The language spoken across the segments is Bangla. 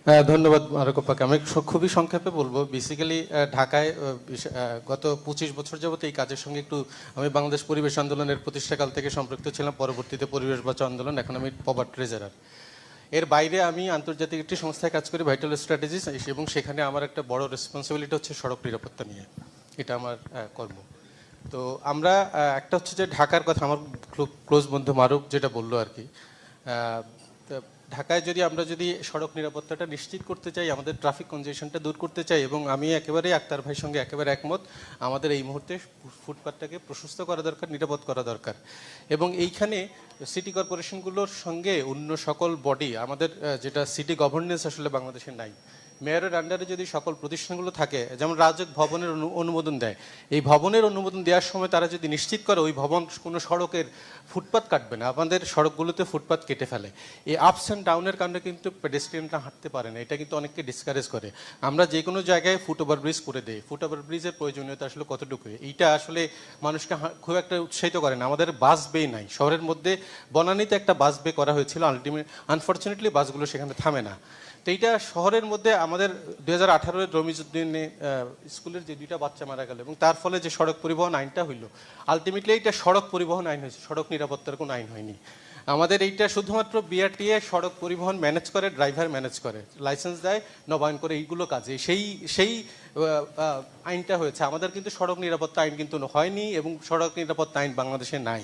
হ্যাঁ, ধন্যবাদ মারুক আপাকে। আমি খুবই সংক্ষেপে বলবো। বেসিক্যালি ঢাকায় গত 25 বছর যাবত এই কাজের সঙ্গে একটু আমি বাংলাদেশ পরিবেশ আন্দোলনের প্রতিষ্ঠাকাল থেকে সম্পৃক্ত ছিলাম, পরবর্তীতে পরিবেশ বাঁচাও আন্দোলন, এখন আমি পবার ট্রেজারার। এর বাইরে আমি আন্তর্জাতিক একটি সংস্থায় কাজ করি, ভাইটাল স্ট্র্যাটেজিস, এবং সেখানে আমার একটা বড় রেসপন্সিবিলিটি হচ্ছে সড়ক নিরাপত্তা নিয়ে। এটা আমার কর্ম। তো আমরা একটা হচ্ছে যে ঢাকার কথা আমার ক্লোজ বন্ধু মারুক যেটা বললো আর কি, ঢাকায় আমরা যদি সড়ক নিরাপত্তাটা নিশ্চিত করতে চাই, আমাদের ট্রাফিক কনজেশনটা দূর করতে চাই, এবং আমি একেবারেই আক্তার ভাইয়ের সঙ্গে একেবারে একমত, আমাদের এই মুহূর্তে ফুটপাথটাকে প্রশস্ত করা দরকার, নিরাপদ করা দরকার। এবং এইখানে সিটি কর্পোরেশনগুলোর সঙ্গে অন্য সকল বডি, আমাদের যেটা সিটি গভর্নেন্স আসলে বাংলাদেশে নাই। মেয়রের আন্ডারে যদি সকল প্রতিষ্ঠানগুলো থাকে, যেমন রাজক ভবনের অনুমোদন দেয়, এই ভবনের অনুমোদন দেওয়ার সময় তারা যদি নিশ্চিত করে ওই ভবন কোনো সড়কের ফুটপাত কাটবে না, আমাদের সড়কগুলোতে ফুটপাত কেটে ফেলে, এই আপস অ্যান্ড ডাউনের কারণে কিন্তু পেডেস্ট্রিয়ানরা হাঁটতে পারে না। এটা কিন্তু অনেককে ডিসকারেজ করে। আমরা যে কোনো জায়গায় ফুট ওভার ব্রিজ করে দেই, ফুট ওভার ব্রিজের প্রয়োজনীয়তা আসলে কতটুকু, এইটা আসলে মানুষকে খুব একটা উৎসাহিত করে না। আমাদের বাস বে নাই শহরের মধ্যে, বনানীতে একটা বাস বে করা হয়েছিল, আনফর্চুনেটলি বাসগুলো সেখানে থামে না। তো এইটা শহরের মধ্যে আমাদের 2018 রমিজউদ্দিনে স্কুলের যে 2টা বাচ্চা মারা গেল, এবং তার ফলে যে সড়ক পরিবহন আইনটা হইলো, আলটিমেটলি এইটা সড়ক পরিবহন আইন হয়েছে, সড়ক নিরাপত্তার কোনো আইন হয়নি। আমাদের এইটা শুধুমাত্র বিআরটিএ সড়ক পরিবহন ম্যানেজ করে, ড্রাইভার ম্যানেজ করে, লাইসেন্স দেয়, নবায়ন করে, এইগুলো কাজে সেই আইনটা হয়েছে। আমাদের কিন্তু সড়ক নিরাপত্তা আইন কিন্তু হয়নি, এবং সড়ক নিরাপত্তা আইন বাংলাদেশে নাই।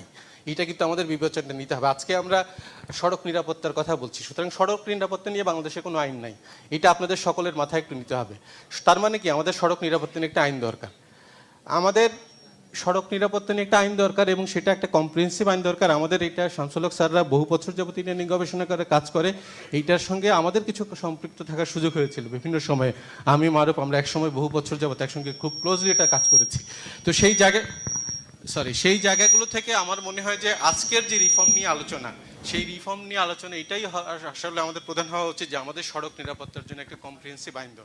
এটা কিন্তু আমাদের বিবেচনা নিতে হবে। আজকে আমরা সড়ক নিরাপত্তার কথা বলছি, সুতরাং সড়ক নিরাপত্তা নিয়ে বাংলাদেশে কোনো আইন নাই, এটা আপনাদের সকলের মাথায় একটু নিতে হবে। তার মানে কি, আমাদের সড়ক নিরাপত্তা নিয়ে একটা আইন দরকার, আমাদের সড়ক নিরাপত্তা নিয়ে একটা আইন দরকার, এবং সেটা একটা কম্প্রিহেন্সিভ আইন দরকার। আমাদের এটা শামসুল হক স্যাররা বহু বছর যাবত এটা নিয়ে গবেষণা করে কাজ করে। এইটার সঙ্গে আমাদের কিছু সম্পৃক্ত থাকার সুযোগ হয়েছিল বিভিন্ন সময়ে। আমি মারুফ আমরা এক সময় বহু বছর যাবত একসঙ্গে খুব ক্লোজলি এটা কাজ করেছি। তো সেই জায়গাগুলো থেকে আমার মনে হয় যে আজকের যে রিফর্ম নিয়ে আলোচনা, সেই রিফর্ম নিয়ে আলোচনা এটাই আসলে আমাদের প্রধান হওয়া উচিত, যে আমাদের সড়ক নিরাপত্তার জন্য একটা কম্প্রিহেন্সিভ আইন দরকার।